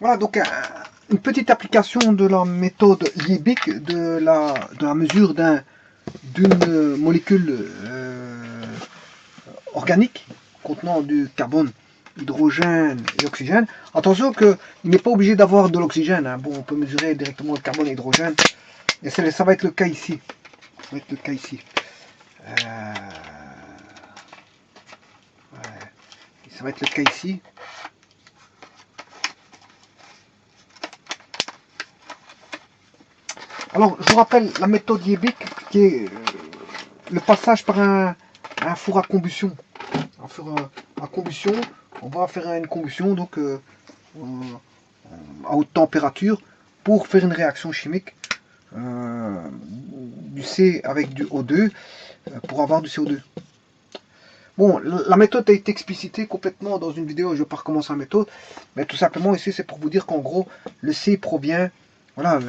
Voilà, donc une petite application de la méthode Liebig, de la mesure d'une molécule organique contenant du carbone, hydrogène et oxygène. Attention qu'il n'est pas obligé d'avoir de l'oxygène. Hein. Bon, on peut mesurer directement le carbone et l'hydrogène. Et ça va être le cas ici. Ça va être le cas ici. Ouais. Ça va être le cas ici. Alors, je vous rappelle la méthode Liebig, qui est le passage par un four à combustion. Un four à combustion, on va faire une combustion donc à haute température pour faire une réaction chimique du C avec du O2 pour avoir du CO2. Bon, la méthode a été explicitée complètement dans une vidéo, je ne vais pas recommencer la méthode, mais tout simplement ici c'est pour vous dire qu'en gros le C provient, voilà,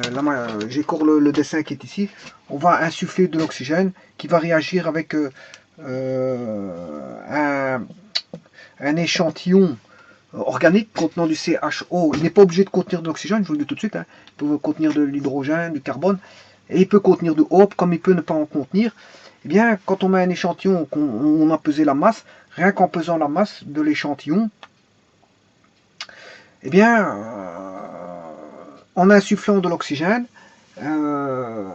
j'ai encore le dessin qui est ici, on va insuffler de l'oxygène qui va réagir avec un échantillon organique contenant du CHO. Il n'est pas obligé de contenir de l'oxygène, je vous le dis tout de suite, hein. Il peut contenir de l'hydrogène, du carbone, et il peut contenir de O, comme il peut ne pas en contenir. Eh bien, quand on met un échantillon, qu'on a pesé la masse, rien qu'en pesant la masse de l'échantillon, eh bien, en insufflant de l'oxygène, en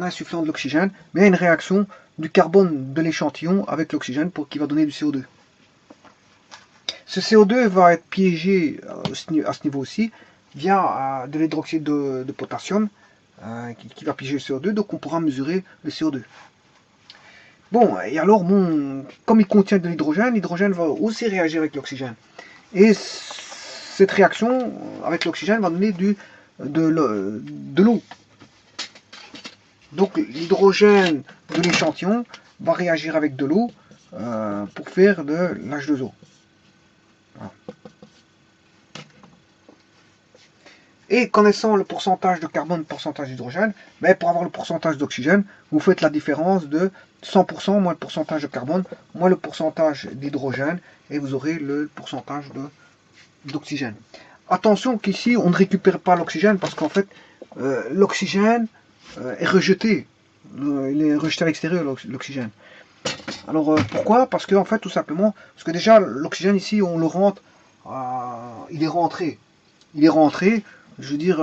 insufflant de l'oxygène, mais il y a une réaction du carbone de l'échantillon avec l'oxygène qui va donner du CO2. Ce CO2 va être piégé à ce niveau-ci via de l'hydroxyde de potassium qui va piéger le CO2, donc on pourra mesurer le CO2. Bon, et alors, bon, comme il contient de l'hydrogène va aussi réagir avec l'oxygène. Et cette réaction avec l'oxygène va donner de l'eau. Donc l'hydrogène de l'échantillon va réagir avec de l'eau pour faire de l'H2O. Voilà. Et connaissant le pourcentage de carbone, le pourcentage d'hydrogène, ben pour avoir le pourcentage d'oxygène, vous faites la différence de 100% moins le pourcentage de carbone, moins le pourcentage d'hydrogène, et vous aurez le pourcentage d'oxygène. Attention qu'ici, on ne récupère pas l'oxygène, parce qu'en fait, l'oxygène est rejeté. Il est rejeté à l'extérieur, l'oxygène. Alors, pourquoi? Parce que, en fait, tout simplement, parce que déjà, l'oxygène ici, on le rentre, il est rentré. Il est rentré, je veux dire,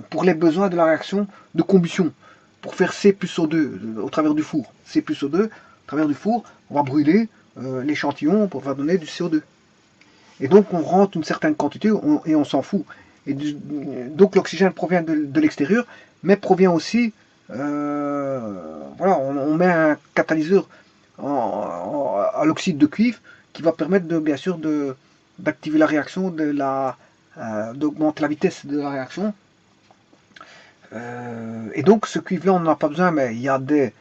pour les besoins de la réaction de combustion, pour faire C plus O2 au travers du four. C plus O2, au travers du four, on va brûler l'échantillon pour faire donner du CO2. Et donc on rentre une certaine quantité et on s'en fout. Et donc l'oxygène provient de l'extérieur, mais provient aussi, voilà, on met un catalyseur à l'oxyde de cuivre qui va permettre bien sûr d'activer la réaction, d'augmenter la vitesse de la réaction. Et donc ce cuivre-là, on n'en a pas besoin, mais il y a des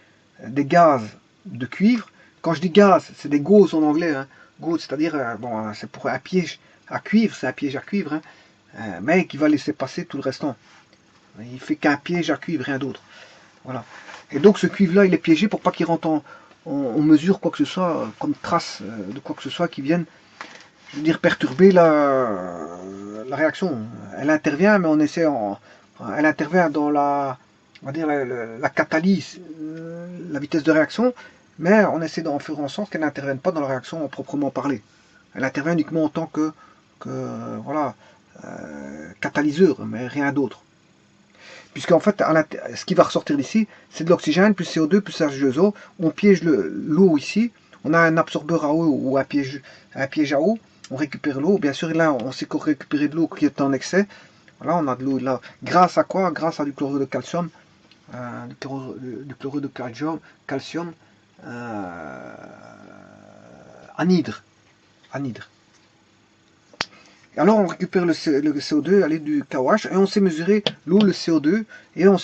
gaz de cuivre. Quand je dis gaz, c'est des gauzes en anglais, hein. Gauze, c'est-à-dire, bon, c'est pour un piège à cuivre, c'est un piège à cuivre, hein, mais qui va laisser passer tout le restant. Il fait qu'un piège à cuivre, rien d'autre. Voilà. Et donc ce cuivre-là, il est piégé pour pas qu'il rentre en mesure quoi que ce soit, comme trace de quoi que ce soit qui vienne, je veux dire, perturber la réaction. Elle intervient, mais on essaie elle intervient dans on va dire la catalyse, la vitesse de réaction, mais on essaie d'en faire en sorte qu'elle n'intervienne pas dans la réaction proprement parlée. Elle intervient uniquement en tant que voilà, catalyseur, mais rien d'autre. Puisqu'en fait, ce qui va ressortir d'ici, c'est de l'oxygène, plus CO2, plus H2O. On piège l'eau ici. On a un absorbeur à eau ou un piège à eau. On récupère l'eau. Bien sûr, là, on sait qu'on récupère de l'eau qui est en excès. Voilà, on a de l'eau là. Grâce à quoi? Grâce à du chlorure de calcium. Du chlorure de calcium anhydre. Et alors on récupère le CO2 allez, du KOH et on sait mesurer l'eau, le CO2 et on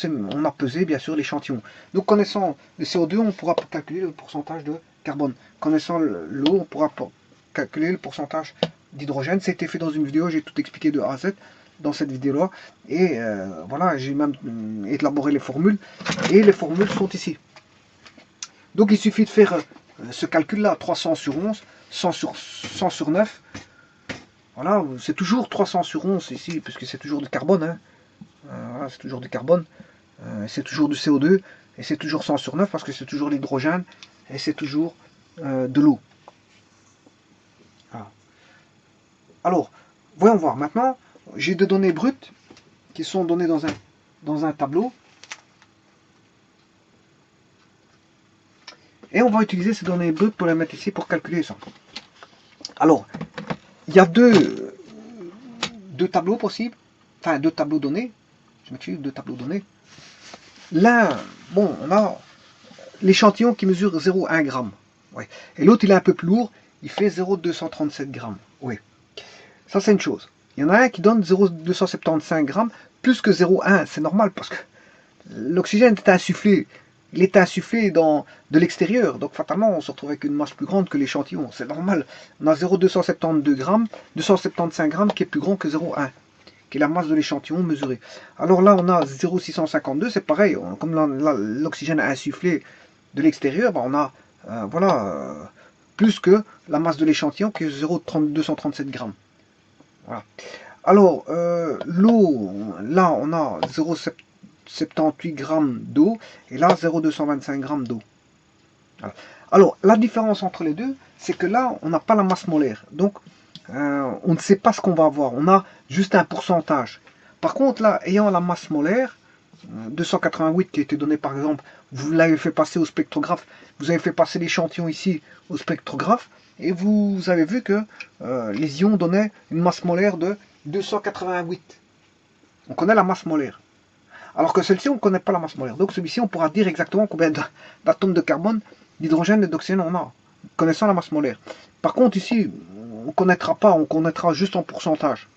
a pesé bien sûr l'échantillon. Donc connaissant le CO2, on pourra calculer le pourcentage de carbone. Connaissant l'eau, on pourra calculer le pourcentage d'hydrogène. C'était fait dans une vidéo, j'ai tout expliqué de A à Z dans cette vidéo-là. Et voilà, j'ai même élaboré les formules. Et les formules sont ici. Donc il suffit de faire ce calcul-là, 300 sur 11, 100 sur 9. Voilà, c'est toujours 300 sur 11 ici, puisque c'est toujours du carbone. Hein. Voilà, c'est toujours du carbone. C'est toujours du CO2. Et c'est toujours 100 sur 9 parce que c'est toujours l'hydrogène. Et c'est toujours de l'eau. Voilà. Alors, voyons voir. Maintenant, j'ai des données brutes qui sont données dans un tableau. Et on va utiliser ces données brutes pour les mettre ici pour calculer ça. Alors, il y a deux tableaux possibles. Enfin, deux tableaux donnés. Je m'excuse, deux tableaux donnés. L'un, bon, on a l'échantillon qui mesure 0,1 g. Ouais. Et l'autre, il est un peu plus lourd. Il fait 0,237 g. Oui. Ça, c'est une chose. Il y en a un qui donne 0,275 g plus que 0,1. C'est normal parce que l'oxygène est insufflé. Il est insufflé de l'extérieur. Donc, fatalement, on se retrouve avec une masse plus grande que l'échantillon. C'est normal. On a 0,272 g, 275 g qui est plus grand que 0,1, qui est la masse de l'échantillon mesurée. Alors là, on a 0,652. C'est pareil. Comme l'oxygène est insufflé de l'extérieur, ben on a plus que la masse de l'échantillon qui est 0,237 g. Voilà. Alors, l'eau, là, on a 0,78 g d'eau et là, 0,225 g d'eau. Voilà. Alors, la différence entre les deux, c'est que là, on n'a pas la masse molaire. Donc, on ne sait pas ce qu'on va avoir. On a juste un pourcentage. Par contre, là, ayant la masse molaire, 288 qui a été donné par exemple, vous l'avez fait passer au spectrographe, vous avez fait passer l'échantillon ici au spectrographe, et vous avez vu que les ions donnaient une masse molaire de 288. On connaît la masse molaire. Alors que celle-ci, on ne connaît pas la masse molaire. Donc celui-ci, on pourra dire exactement combien d'atomes de carbone, d'hydrogène et d'oxygène on a, connaissant la masse molaire. Par contre, ici, on ne connaîtra pas, on connaîtra juste en pourcentage.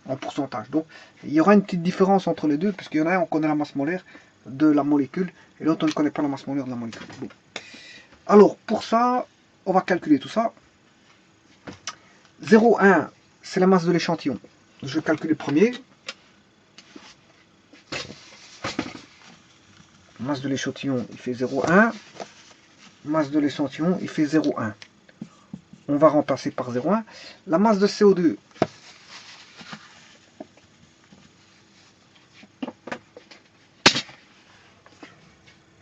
En pourcentage. Donc, il y aura une petite différence entre les deux, puisqu'il y en a un, on connaît la masse molaire de la molécule, et l'autre, on ne connaît pas la masse molaire de la molécule. Bon. Alors, pour ça, on va calculer tout ça. 0,1, c'est la masse de l'échantillon. Je vais calculer le premier. Masse de l'échantillon, il fait 0,1. Masse de l'échantillon, il fait 0,1. On va remplacer par 0,1. La masse de CO2,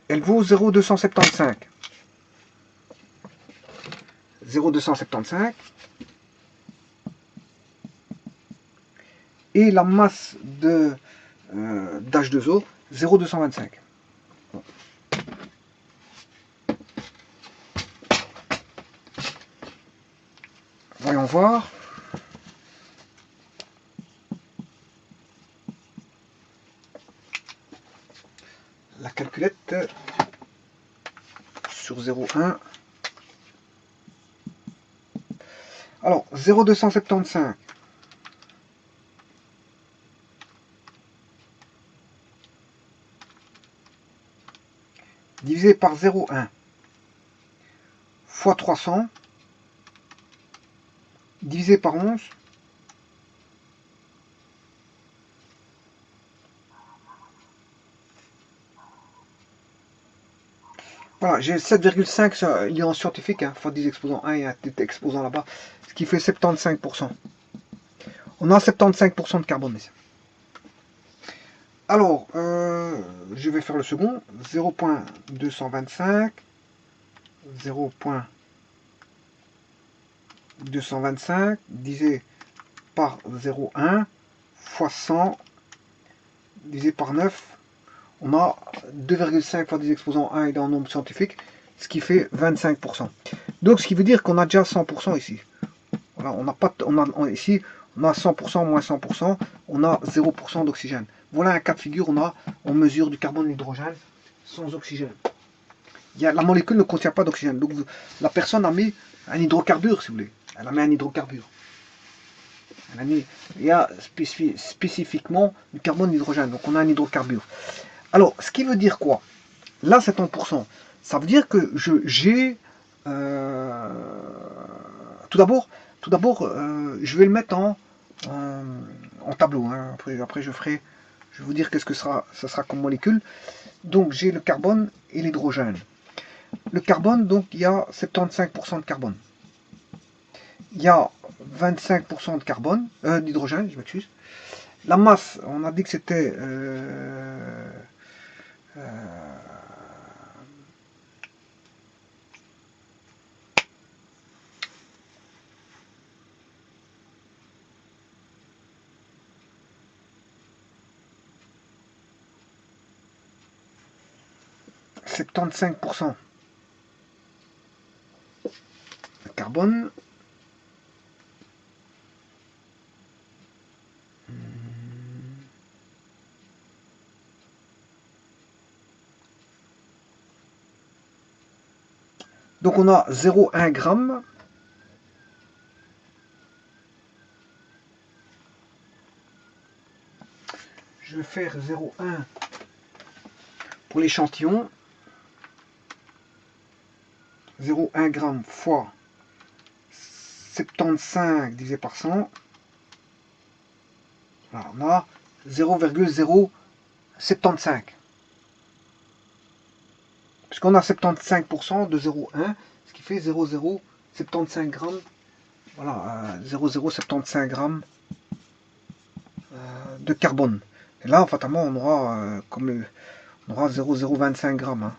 elle vaut 0,275. 0,275. Et la masse de d'H2O, 0,225. Bon. Voyons voir. La calculette sur 0,1. Alors, 0,275. Divisé par 0,1 fois 300 divisé par 11 voilà, j'ai 7,5 il est en scientifique, hein, fois 10 exposant 1 et un petit exposant là-bas, ce qui fait 75%. On a 75% de carbone ici. Alors, je vais faire le second, 0,225, 0,225 divisé par 0,1 fois 100 divisé par 9, on a 2,5 fois 10 exposant 1 est en nombre scientifique, ce qui fait 25%. Donc, ce qui veut dire qu'on a déjà 100% ici. Voilà, on n'a pas, ici, on a 100% moins 100%, on a 0% d'oxygène. Voilà un cas de figure, on mesure du carbone et de l'hydrogène sans oxygène. La molécule ne contient pas d'oxygène. Donc la personne a mis un hydrocarbure, si vous voulez. Elle a mis un hydrocarbure. Il y a spécifiquement du carbone et de l'hydrogène. Donc on a un hydrocarbure. Alors, ce qui veut dire quoi? Là, c'est en pourcent. Ça veut dire que j'ai... tout d'abord, je vais le mettre en tableau. Hein. Après, je vais vous dire qu'est-ce que ça sera comme molécule. Donc, j'ai le carbone et l'hydrogène. Le carbone, donc, il y a 75% de carbone. il y a 25% de carbone, d'hydrogène, je m'excuse. La masse, on a dit que c'était 75% de carbone. Donc on a 0,1 g. Je vais faire 0,1 pour l'échantillon. 0,1 g fois 75 divisé par 100. Voilà, on a 0,075. Puisqu'on a 75% de 0,1, ce qui fait 0,075 g. Voilà, 0,075 g de carbone. Et là, fatalement, on aura, on aura 0,025 g. Hein.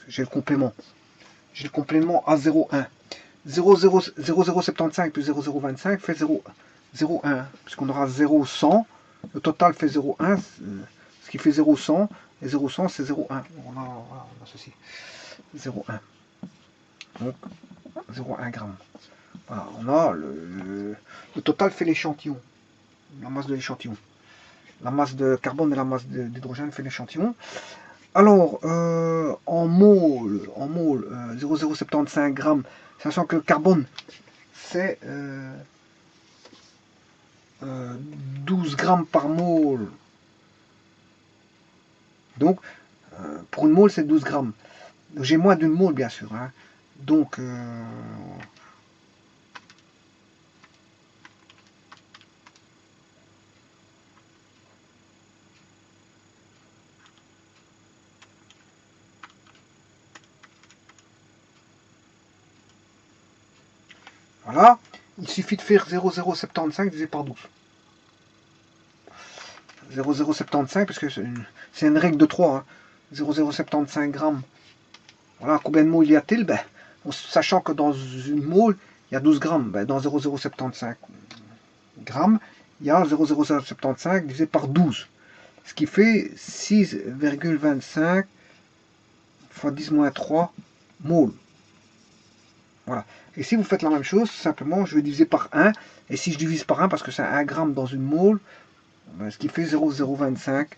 J'ai le complément. J'ai le complément à 0,1. 0,075 plus 0,025 fait 0,1. Puisqu'on aura 0,100. Le total fait 0,1. Ce qui fait 0,100. Et 0,100 c'est 0,1. On a ceci. 0,1. Donc 0,1 g. Voilà, on a le total fait l'échantillon. La masse de l'échantillon. La masse de carbone et la masse d'hydrogène fait l'échantillon. Alors, en mol, 0,075 g, sachant que le carbone, c'est 12 grammes par mol. Donc, pour une mol, c'est 12 grammes. J'ai moins d'une mol, bien sûr. Hein. Donc, voilà. Il suffit de faire 0,075 divisé par 12. 0,075, parce que c'est une règle de 3. Hein. 0,075 grammes. Voilà, combien de moles y a-t-il? Ben, sachant que dans une mole, il y a 12 grammes. Ben, dans 0,075 grammes, il y a 0,075 divisé par 12. Ce qui fait 6,25 fois 10-3 moles. Voilà. Et si vous faites la même chose, simplement, je vais diviser par 1. Et si je divise par 1, parce que c'est 1 gramme dans une mole, ben, ce qui fait 0,025.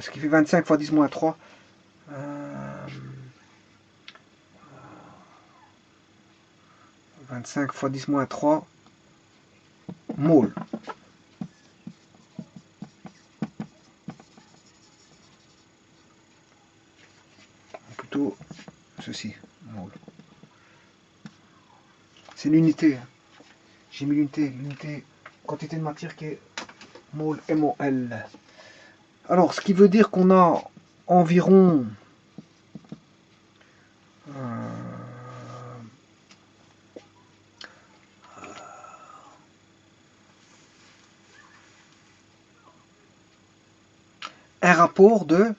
Ce qui fait 25 fois 10-3. 25 fois 10-3 moles. Plutôt ceci, mole. C'est l'unité. Hein. J'ai mis l'unité quantité de matière qui est mol, MOL. Alors, ce qui veut dire qu'on a environ un rapport de,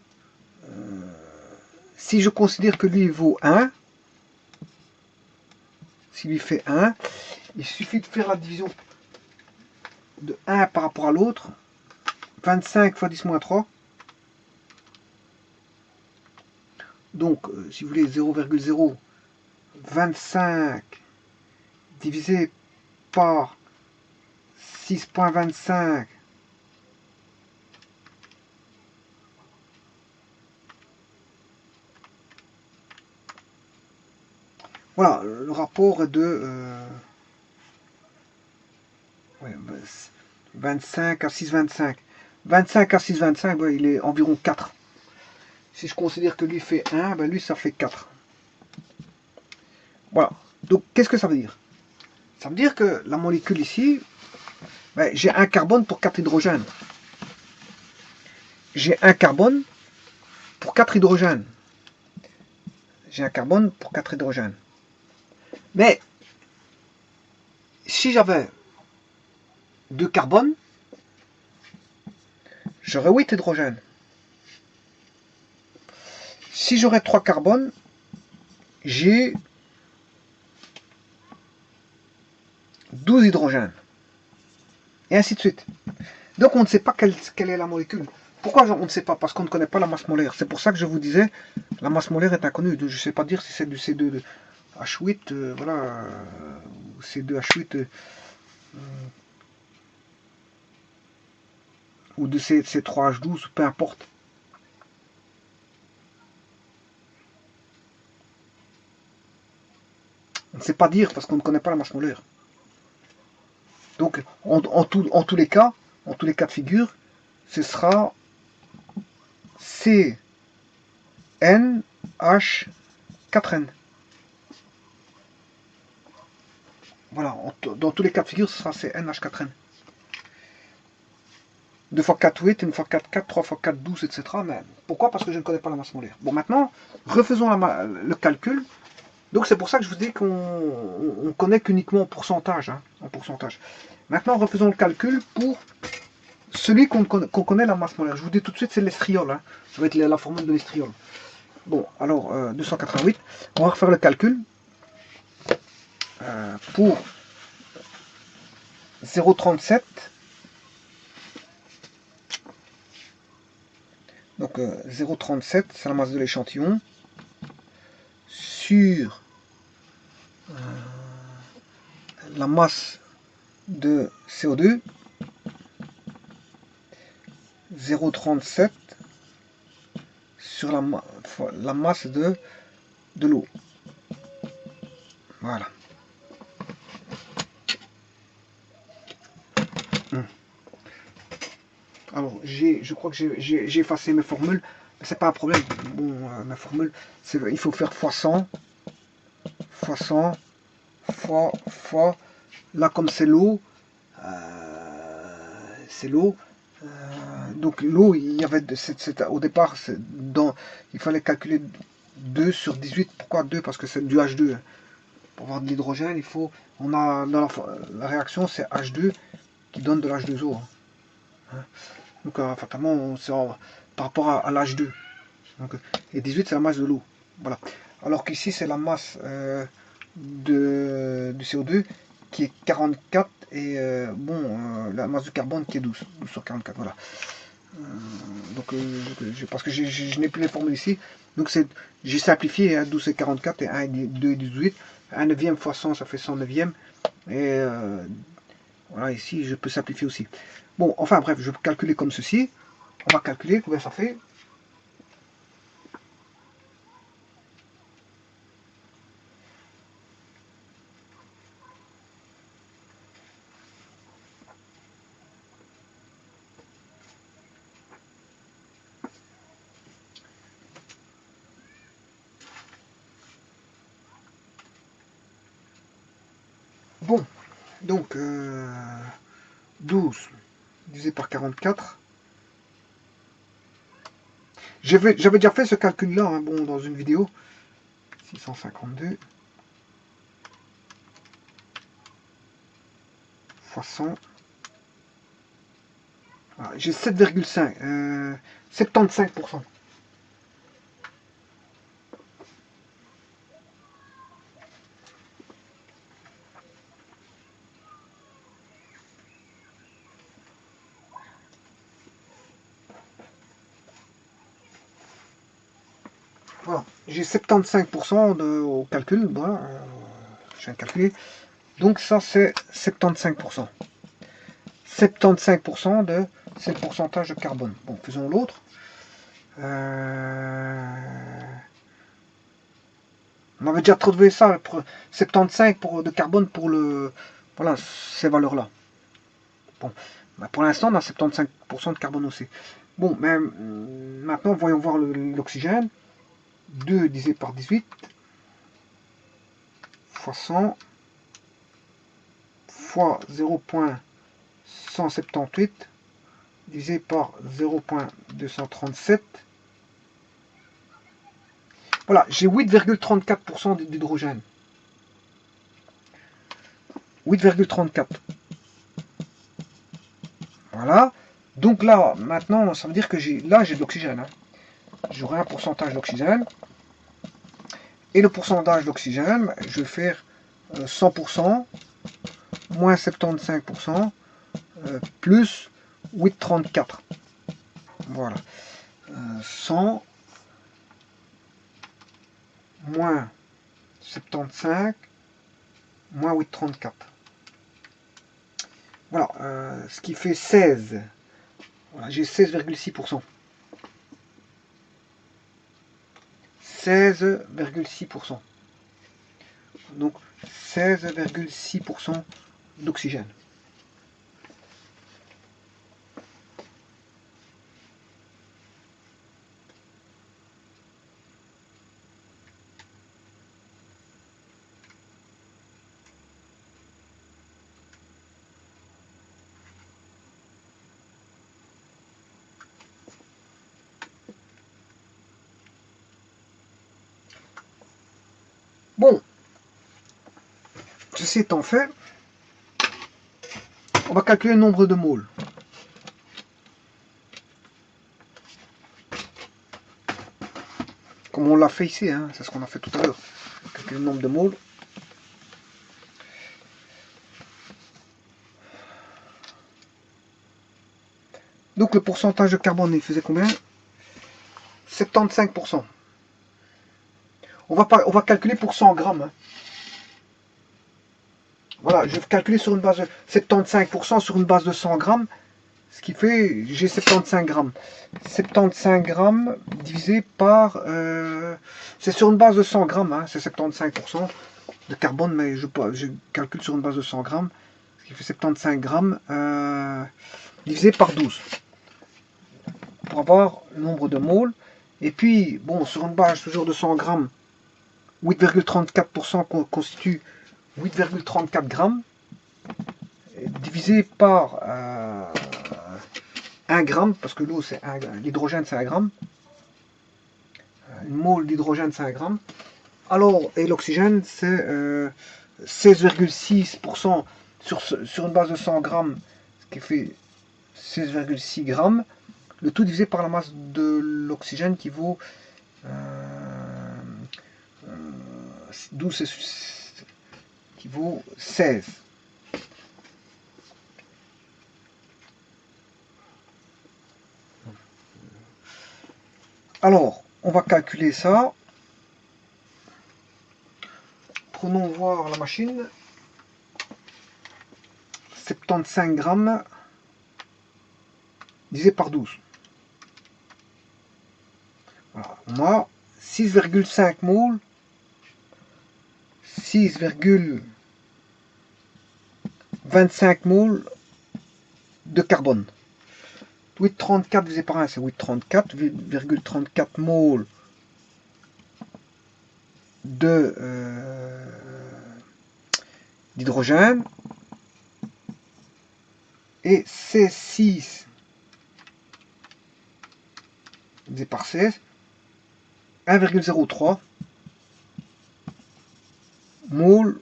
si je considère que lui vaut 1, s'il lui fait 1, il suffit de faire la division de 1 par rapport à l'autre, 25 fois 10-3. Donc, si vous voulez, 0,025 divisé par 6,25 voilà, le rapport est de 25 à 6,25. 25 à 6,25, ben, il est environ 4. Si je considère que lui fait 1, ben lui ça fait 4. Voilà. Donc qu'est-ce que ça veut dire? Ça veut dire que la molécule ici, ben, j'ai un carbone pour 4 hydrogènes. J'ai un carbone pour 4 hydrogènes. J'ai un carbone pour 4 hydrogènes. Mais si j'avais 2 carbone, j'aurais 8 hydrogènes. Si j'aurais 3 carbones, j'ai 12 hydrogènes. Et ainsi de suite. Donc on ne sait pas quelle est la molécule. Pourquoi on ne sait pas? Parce qu'on ne connaît pas la masse molaire. C'est pour ça que je vous disais, la masse molaire est inconnue. Je ne sais pas dire si c'est du C2H8, voilà, ou C2H8, ou de C3H12, peu importe. On ne sait pas dire parce qu'on ne connaît pas la masse molaire. Donc en tous les cas de figure, ce sera CNH4N. Voilà, dans tous les cas de figure, ce sera CNH4N. 2 fois 4, 8, 1 fois 4, 4, 3 fois 4, 12, etc. Mais pourquoi? Parce que je ne connais pas la masse molaire. Bon, maintenant, refaisons le calcul. Donc c'est pour ça que je vous dis qu'on ne connaît qu'uniquement en pourcentage. Hein, en pourcentage. Maintenant, refaisons le calcul pour celui qu'on connaît la masse molaire. Je vous dis tout de suite, c'est l'estriol. Hein. Ça va être la formule de l'estriol. Bon, alors, 288. On va refaire le calcul. Pour 0,37. Donc 0,37, c'est la masse de l'échantillon. Sur la masse de CO2, 0,37 sur la masse de l'eau. Voilà. Alors, je crois que j'ai effacé mes formules. C'est pas un problème. Bon, ma formule, il faut faire fois 100, fois 100, fois. Là, comme c'est l'eau, donc l'eau, il y avait au départ, il fallait calculer 2 sur 18. Pourquoi 2? Parce que c'est du H2. Hein. Pour avoir de l'hydrogène, on a dans la réaction, c'est H2 qui donne de l'H2O. Hein. Donc fatalement, c'est par rapport à l'H2. Donc, et 18, c'est la masse de l'eau. Voilà. Alors qu'ici, c'est la masse du CO2 qui est 44 et la masse du carbone qui est 12 sur 44. Voilà. Parce que je n'ai plus les formules ici. Donc j'ai simplifié, hein, 12 et 44 et 1 et 2 et 18. 1 neuvième fois 100, ça fait 100 neuvième. Et voilà, ici, je peux simplifier aussi. Bon, enfin bref, je peux calculer comme ceci. On va calculer combien ça fait. Bon, donc 12 divisé par 44. J'avais déjà fait ce calcul-là, hein, bon, dans une vidéo. 652 fois 100. Voilà, j'ai 7,5. 75%. Voilà, j'ai 75% au calcul. Voilà, je viens de calculer. Donc ça, c'est 75%. 75% c'est le pourcentage de carbone. Bon, faisons l'autre. On avait déjà trouvé ça, 75 de carbone pour voilà, ces valeurs-là. Bon, bah pour l'instant, on a 75% de carbone aussi. Bon, mais maintenant, voyons voir l'oxygène. 2 divisé par 18 fois 100 fois 0,178 divisé par 0,237. Voilà, j'ai 8,34% d'hydrogène. 8,34. Voilà. Donc là, maintenant, ça veut dire que j'ai de l'oxygène. Hein. J'aurai un pourcentage d'oxygène. Et le pourcentage d'oxygène, je vais faire 100%, moins 75%, plus 8,34. Voilà. 100, moins 75, moins 8,34. Voilà, ce qui fait 16. Voilà, j'ai 16,6%. 16,6%. Donc 16,6% d'oxygène. Bon, ceci étant fait, on va calculer le nombre de moles. Comme on l'a fait ici, hein, c'est ce qu'on a fait tout à l'heure. Calculer le nombre de moles. Donc le pourcentage de carbone, il faisait combien? 75%. On va calculer pour 100 grammes. Hein. Voilà, je vais calculer sur une base de 75% sur une base de 100 grammes. Ce qui fait, j'ai 75 grammes. 75 grammes divisé par... c'est sur une base de 100 grammes, hein, c'est 75% de carbone, mais je calcule sur une base de 100 grammes. Ce qui fait 75 grammes divisé par 12. Pour avoir le nombre de moles. Et puis, bon, sur une base toujours de 100 grammes, 8,34% constitue 8,34 grammes. Divisé par 1 gramme, parce que l'eau c'est l'hydrogène c'est 1 gramme. Une mole d'hydrogène c'est 1 gramme. Alors, et l'oxygène c'est 16,6% sur une base de 100 grammes, ce qui fait 16,6 grammes. Le tout divisé par la masse de l'oxygène qui vaut 12, qui vaut 16. Alors, on va calculer ça. Prenons voir la machine. 75 grammes divisé par 12. Voilà, on a 6,5 moles, 6,25 moles de carbone. 8,34 divisé par 1, c'est 8,34 moles d'hydrogène. Et C6 divisé par 16, 1,03 moles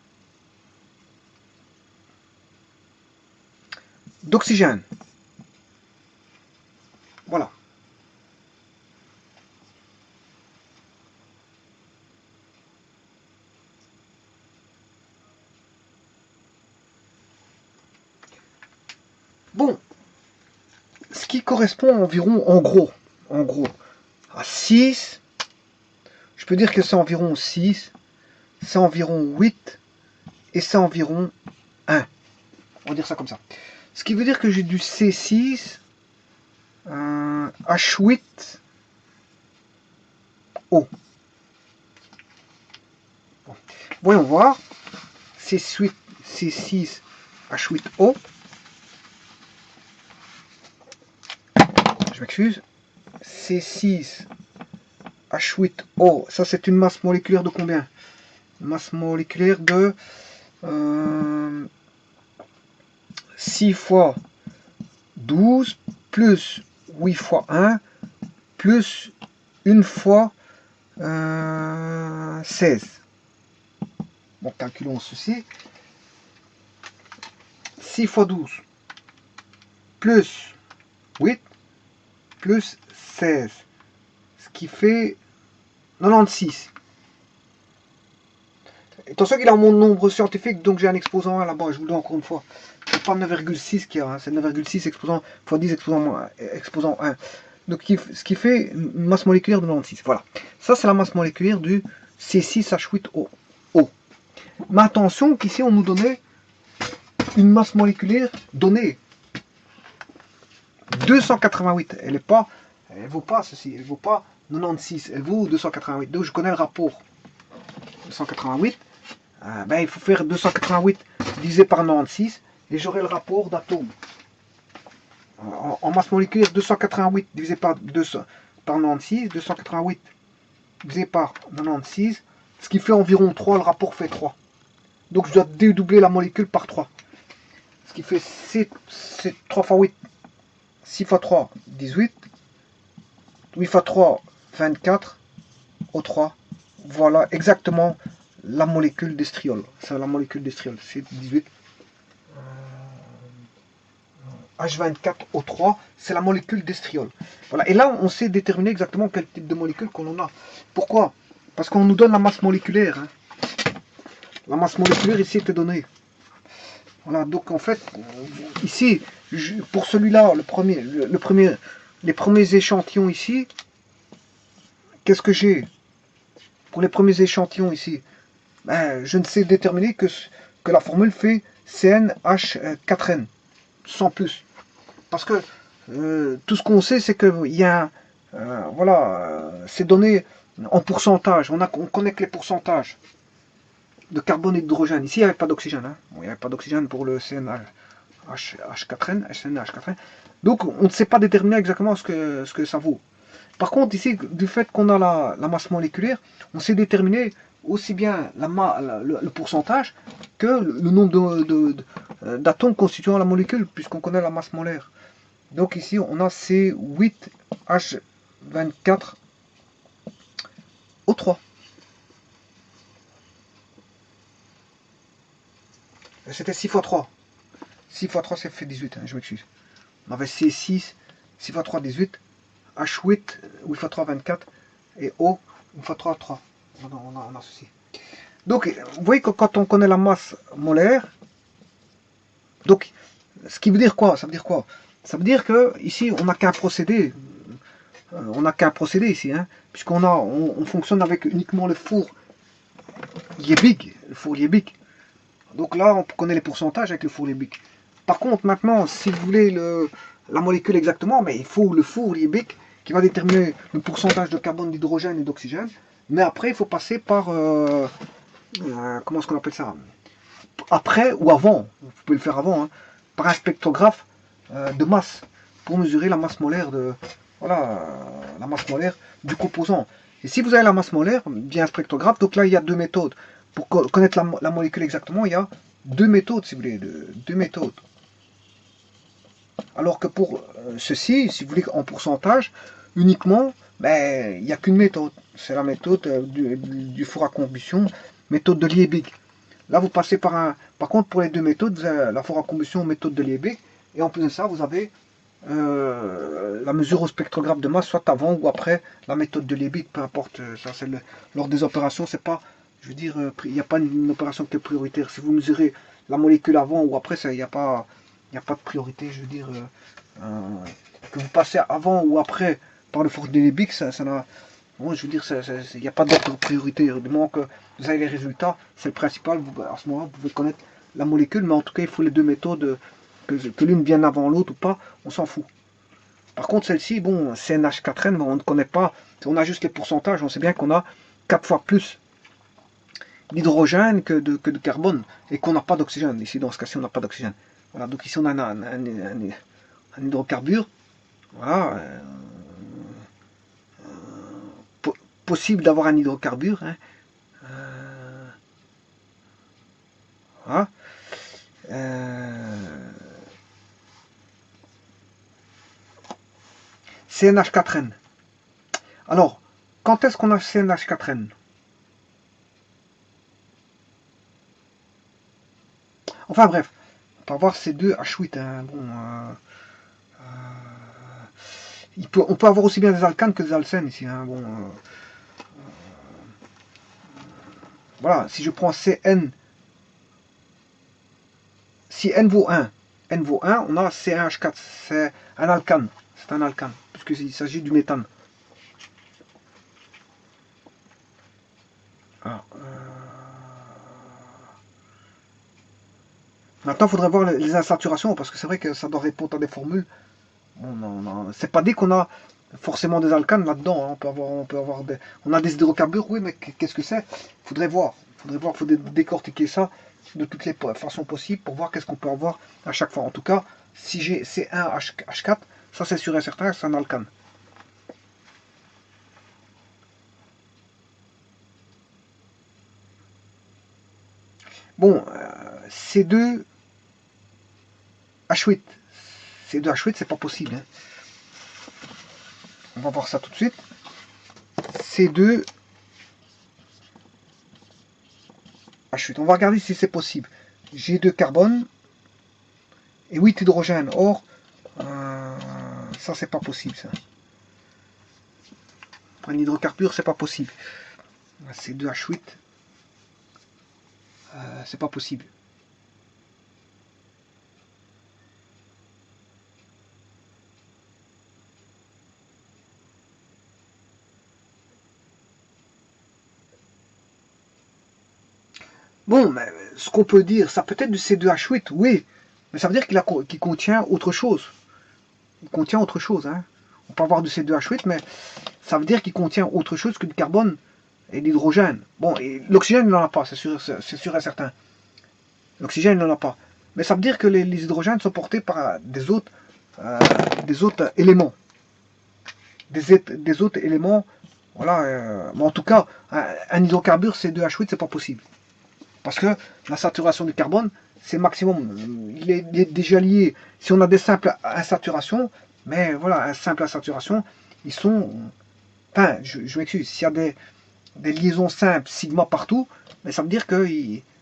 d'oxygène. Voilà. Bon, ce qui correspond environ, en gros, à 6, je peux dire que c'est environ 6, c'est environ 8, et c'est environ 1. On va dire ça comme ça. Ce qui veut dire que j'ai du C6, H8, O. Bon. Voyons voir. C6, H8O. Je m'excuse. C6, H8O. Ça, c'est une masse moléculaire de combien? Une masse moléculaire de 6 fois 12 plus 8 fois 1 plus 1 fois 16. Bon, calculons ceci. 6 fois 12 plus 8 plus 16, ce qui fait 96. Attention qu'il a mon nombre scientifique, donc j'ai un exposant 1 là-bas, je vous le dis encore une fois. C'est pas 9,6 qu'il y a, hein, c'est 9,6 exposant fois 10 exposant 1. Donc ce qui fait une masse moléculaire de 96. Voilà. Ça c'est la masse moléculaire du C6H8O. Mais attention qu'ici on nous donnait une masse moléculaire donnée. 288. Elle vaut pas ceci, elle vaut pas 96, elle vaut 288. Donc je connais le rapport. 288. Ben, il faut faire 288 divisé par 96 et j'aurai le rapport d'atomes. En masse moléculaire, 288 divisé par 96, 288 divisé par 96, ce qui fait environ 3, le rapport fait 3. Donc je dois dédoubler la molécule par 3. Ce qui fait c'est 3 fois 8, 6 fois 3, 18, 8 fois 3, 24, O3. Voilà exactement la molécule d'estriol. C'est la molécule d'estriol, c'est 18. H24O3, c'est la molécule d'estriol. Voilà. Et là, on sait déterminer exactement quel type de molécule qu'on en a. Pourquoi? Parce qu'on nous donne la masse moléculaire. Hein. La masse moléculaire ici était donnée. Voilà, donc en fait, ici, pour celui-là, les premiers échantillons ici, qu'est-ce que j'ai? Pour les premiers échantillons ici, ben, je ne sais déterminer que la formule fait CnH4n, sans plus. Parce que tout ce qu'on sait, c'est qu'il y a voilà, c'est donné en pourcentage. On connaît que les pourcentages de carbone et d'hydrogène. Ici, il n'y avait pas d'oxygène. Hein. Bon, il n'y avait pas d'oxygène pour le CnH4n. Donc, on ne sait pas déterminer exactement ce que ça vaut. Par contre, ici, du fait qu'on a la masse moléculaire, on sait déterminer aussi bien le pourcentage que le nombre d'atomes constituant la molécule, puisqu'on connaît la masse molaire. Donc ici, on a C8H24O3. C'était 6 fois 3. 6 fois 3, ça fait 18, hein, je m'excuse. On avait C6, 6 fois 3, 18. H8, 8 fois 3, 24. Et O, 1 fois 3, 3. On a ceci. Donc, vous voyez que quand on connaît la masse molaire, donc, ce qui veut dire quoi? Ça veut dire quoi? Ça veut dire que ici, on n'a qu'un procédé. On n'a qu'un procédé ici, hein, on fonctionne avec uniquement le four Liebig. Le four Liebig. Donc là, on connaît les pourcentages avec le four Liebig. Par contre, maintenant, si vous voulez la molécule exactement, mais il faut le four Liebig qui va déterminer le pourcentage de carbone, d'hydrogène et d'oxygène. Mais après, il faut passer par comment est-ce qu'on appelle ça? Après ou avant, vous pouvez le faire avant, hein, par un spectrographe de masse pour mesurer la masse molaire la masse molaire du composant. Et si vous avez la masse molaire via un spectrographe, donc là il y a deux méthodes. Pour connaître la molécule exactement, il y a deux méthodes, si vous voulez, deux méthodes. Alors que pour ceci, si vous voulez en pourcentage, uniquement, ben, il n'y a qu'une méthode. C'est la méthode du four à combustion, méthode de Liebig. Là, vous passez par un... Par contre, pour les deux méthodes, vous avez la four à combustion, méthode de Liebig. Et en plus de ça, vous avez la mesure au spectrographe de masse, soit avant ou après la méthode de Liebig, peu importe. Ça, c'est lors des opérations, c'est pas... Je veux dire, il n'y a pas une opération qui est prioritaire. Si vous mesurez la molécule avant ou après, il n'y a pas de priorité. Je veux dire, que vous passez avant ou après par le four de Liebig, ça n'a... Bon, je veux dire, il n'y a pas d'autre priorité. Du moment que vous avez les résultats, c'est le principal. À ce moment-là, vous pouvez connaître la molécule, mais en tout cas, il faut les deux méthodes, que l'une vienne avant l'autre ou pas, on s'en fout. Par contre, celle-ci, bon, CnH4n, on ne connaît pas. On a juste les pourcentages. On sait bien qu'on a 4 fois plus d'hydrogène que de carbone et qu'on n'a pas d'oxygène. Ici, dans ce cas-ci, on n'a pas d'oxygène. Voilà, donc ici, on a un hydrocarbure. Voilà. Possible d'avoir un hydrocarbure. Hein. Voilà. CnH4n. Alors, quand est-ce qu'on a CnH4n? Enfin bref, peut avoir C2H8. Hein. Bon, on peut avoir aussi bien des alcanes que des alcènes ici. Hein. Bon, voilà, si je prends Cn, si n vaut 1, on a C1H4, c'est un alcane. C'est un alcane, puisqu'il s'agit du méthane. Alors, maintenant, il faudrait voir les insaturations, parce que c'est vrai que ça doit répondre à des formules. C'est pas dit qu'on a forcément des alcanes là-dedans. Hein. On a des hydrocarbures, oui, mais qu'est-ce que c'est? Faudrait voir. Il faudrait décortiquer ça de toutes les façons possibles pour voir qu'est-ce qu'on peut avoir à chaque fois. En tout cas, si j'ai C1H4, ça c'est sûr et certain, c'est un alcane. Bon, C2H8. C2H8, c'est pas possible. Hein. On va voir ça tout de suite. C2H8. On va regarder si c'est possible. J'ai 2 carbone et 8 hydrogènes. Or, ça c'est pas possible ça. Pour un hydrocarbure, c'est pas possible. C2H8, c'est pas possible. Bon, mais ce qu'on peut dire, ça peut être du C2H8, oui, mais ça veut dire qu'il contient autre chose. Il contient autre chose. Hein. On peut avoir du C2H8, mais ça veut dire qu'il contient autre chose que du carbone et de l'hydrogène. Bon, et l'oxygène, il n'en a pas, c'est sûr et certain. L'oxygène, il n'en a pas. Mais ça veut dire que les hydrogènes sont portés par des autres éléments. Des autres éléments, voilà. Mais en tout cas, un hydrocarbure C2H8, c'est pas possible. Parce que la saturation du carbone, c'est maximum. Il est déjà lié. Si on a des simples insaturations, mais voilà, un simple insaturation, ils sont. Enfin, je m'excuse, s'il y a des liaisons simples, sigma partout, mais ça veut dire que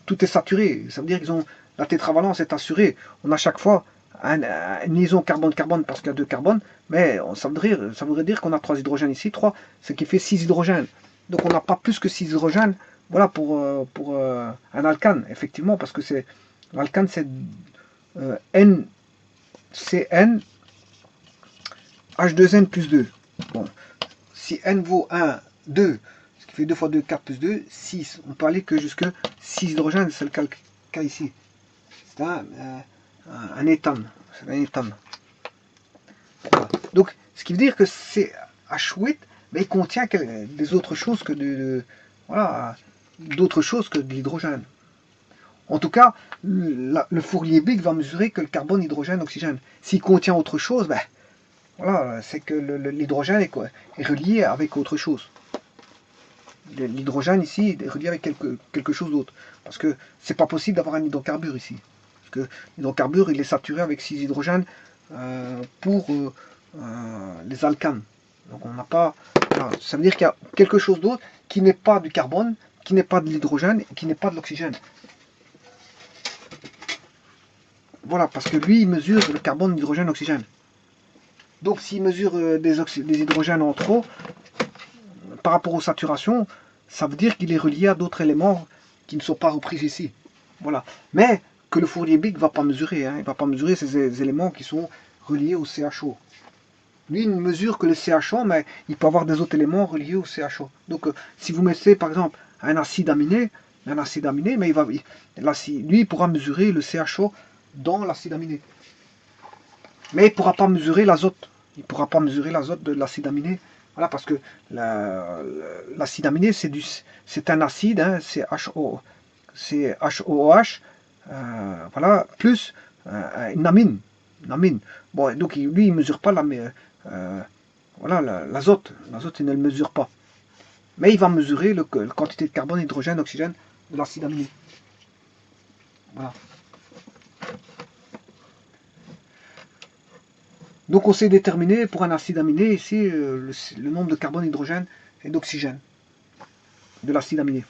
tout est saturé. Ça veut dire qu'ils ont. La tétravalence est assurée. On a chaque fois une liaison carbone-carbone parce qu'il y a 2 carbones, mais ça voudrait dire qu'on a 3 hydrogènes ici, 3, ce qui fait 6 hydrogènes. Donc on n'a pas plus que 6 hydrogènes. Voilà pour un alcane, effectivement, parce que l'alcane c'est NCN H2N plus 2. Bon, si N vaut 1, 2, ce qui fait 2 fois 2, 4 plus 2, 6. On peut aller que jusque 6 hydrogènes, c'est le cas ici. C'est un éthane. C'est un éthane. Voilà. Donc, ce qui veut dire que c'est H8, mais il contient des autres choses que voilà, d'autres choses que de l'hydrogène. En tout cas, le Fourier-Big va mesurer que le carbone, hydrogène, oxygène. S'il contient autre chose, ben, voilà, c'est que l'hydrogène est relié avec autre chose. L'hydrogène ici est relié avec quelque chose d'autre. Parce que c'est pas possible d'avoir un hydrocarbure ici. Parce que l'hydrocarbure, il est saturé avec 6 hydrogènes pour les alcanes. Donc on n'a pas. Voilà, ça veut dire qu'il y a quelque chose d'autre qui n'est pas du carbone, qui n'est pas de l'hydrogène et qui n'est pas de l'oxygène. Voilà, parce que lui, il mesure le carbone, l'hydrogène, l'oxygène. Donc s'il mesure des hydrogènes en trop, par rapport aux saturations, ça veut dire qu'il est relié à d'autres éléments qui ne sont pas repris ici. Voilà. Mais que le Fourier-Big ne va pas mesurer. Hein. Il ne va pas mesurer ces éléments qui sont reliés au CHO. Lui, il ne mesure que le CHO, mais il peut avoir des autres éléments reliés au CHO. Donc, si vous mettez, par exemple, un acide aminé, mais lui, il pourra mesurer le CHO dans l'acide aminé. Mais il ne pourra pas mesurer l'azote. Il ne pourra pas mesurer l'azote de l'acide aminé. Voilà, parce que l'acide aminé, c'est un acide, hein, c'est HOOH, voilà, plus une amine. Bon, donc lui, il ne mesure pas voilà, l'azote. L'azote, il ne le mesure pas. Mais il va mesurer la quantité de carbone, hydrogène, oxygène de l'acide aminé. Voilà. Donc on sait déterminer pour un acide aminé ici le nombre de carbone, hydrogène et d'oxygène de l'acide aminé.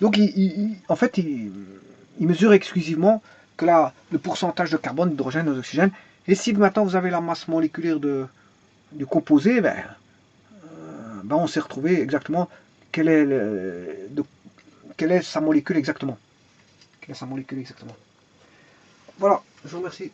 Donc en fait, il mesure exclusivement que le pourcentage de carbone, d'hydrogène, d'oxygène. Et si maintenant vous avez la masse moléculaire du composé, ben on s'est retrouvé exactement quelle est, quelle est sa molécule exactement. Quelle est sa molécule exactement. Voilà, je vous remercie.